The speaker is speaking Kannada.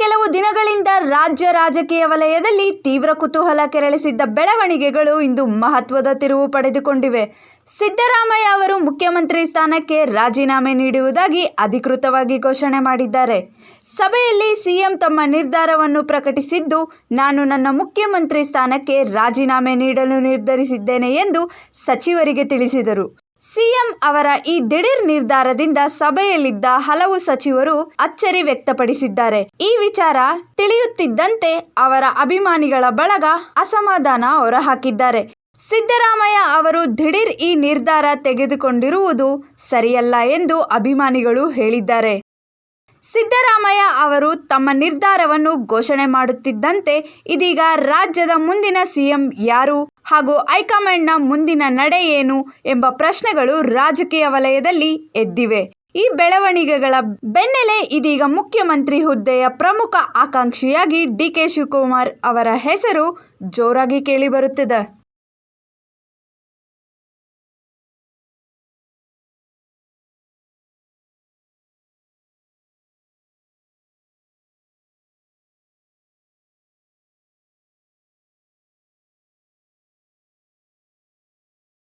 ಕೆಲವು ದಿನಗಳಿಂದ ರಾಜ್ಯ ರಾಜಕೀಯ ವಲಯದಲ್ಲಿ ತೀವ್ರ ಕುತೂಹಲ ಕೆರಳಿಸಿದ್ದ ಬೆಳವಣಿಗೆಗಳು ಇಂದು ಮಹತ್ವದ ತಿರುವು ಪಡೆದುಕೊಂಡಿವೆ. ಸಿದ್ದರಾಮಯ್ಯ ಅವರು ಮುಖ್ಯಮಂತ್ರಿ ಸ್ಥಾನಕ್ಕೆ ರಾಜೀನಾಮೆ ನೀಡುವುದಾಗಿ ಅಧಿಕೃತವಾಗಿ ಘೋಷಣೆ ಮಾಡಿದ್ದಾರೆ. ಸಭೆಯಲ್ಲಿ ಸಿಎಂ ತಮ್ಮ ನಿರ್ಧಾರವನ್ನು ಪ್ರಕಟಿಸಿದ್ದು, ನಾನು ನನ್ನ ಮುಖ್ಯಮಂತ್ರಿ ಸ್ಥಾನಕ್ಕೆ ರಾಜೀನಾಮೆ ನೀಡಲು ನಿರ್ಧರಿಸಿದ್ದೇನೆ ಎಂದು ಸಚಿವರಿಗೆ ತಿಳಿಸಿದರು. ಸಿಎಂ ಅವರ ಈ ದಿಢೀರ್ ನಿರ್ಧಾರದಿಂದ ಸಭೆಯಲ್ಲಿದ್ದ ಹಲವು ಸಚಿವರು ಅಚ್ಚರಿ ವ್ಯಕ್ತಪಡಿಸಿದ್ದಾರೆ. ಈ ವಿಚಾರ ತಿಳಿಯುತ್ತಿದ್ದಂತೆ ಅವರ ಅಭಿಮಾನಿಗಳ ಬಳಗ ಅಸಮಾಧಾನ ಹೊರಹಾಕಿದ್ದಾರೆ. ಸಿದ್ದರಾಮಯ್ಯ ಅವರು ದಿಢೀರ್ ಈ ನಿರ್ಧಾರ ತೆಗೆದುಕೊಂಡಿರುವುದು ಸರಿಯಲ್ಲ ಎಂದು ಅಭಿಮಾನಿಗಳು ಹೇಳಿದ್ದಾರೆ. ಸಿದ್ದರಾಮಯ್ಯ ಅವರು ತಮ್ಮ ನಿರ್ಧಾರವನ್ನು ಘೋಷಣೆ ಮಾಡುತ್ತಿದ್ದಂತೆ ಇದೀಗ ರಾಜ್ಯದ ಮುಂದಿನ ಸಿಎಂ ಯಾರು ಹಾಗೂ ಹೈಕಮಾಂಡ್ನ ಮುಂದಿನ ನಡೆ ಏನು ಎಂಬ ಪ್ರಶ್ನೆಗಳು ರಾಜಕೀಯ ವಲಯದಲ್ಲಿ ಎದ್ದಿವೆ. ಈ ಬೆಳವಣಿಗೆಗಳ ಬೆನ್ನಲ್ಲೇ ಇದೀಗ ಮುಖ್ಯಮಂತ್ರಿ ಹುದ್ದೆಯ ಪ್ರಮುಖ ಆಕಾಂಕ್ಷಿಯಾಗಿ ಡಿಕೆ ಶಿವಕುಮಾರ್ ಅವರ ಹೆಸರು ಜೋರಾಗಿ ಕೇಳಿಬರುತ್ತಿದೆ.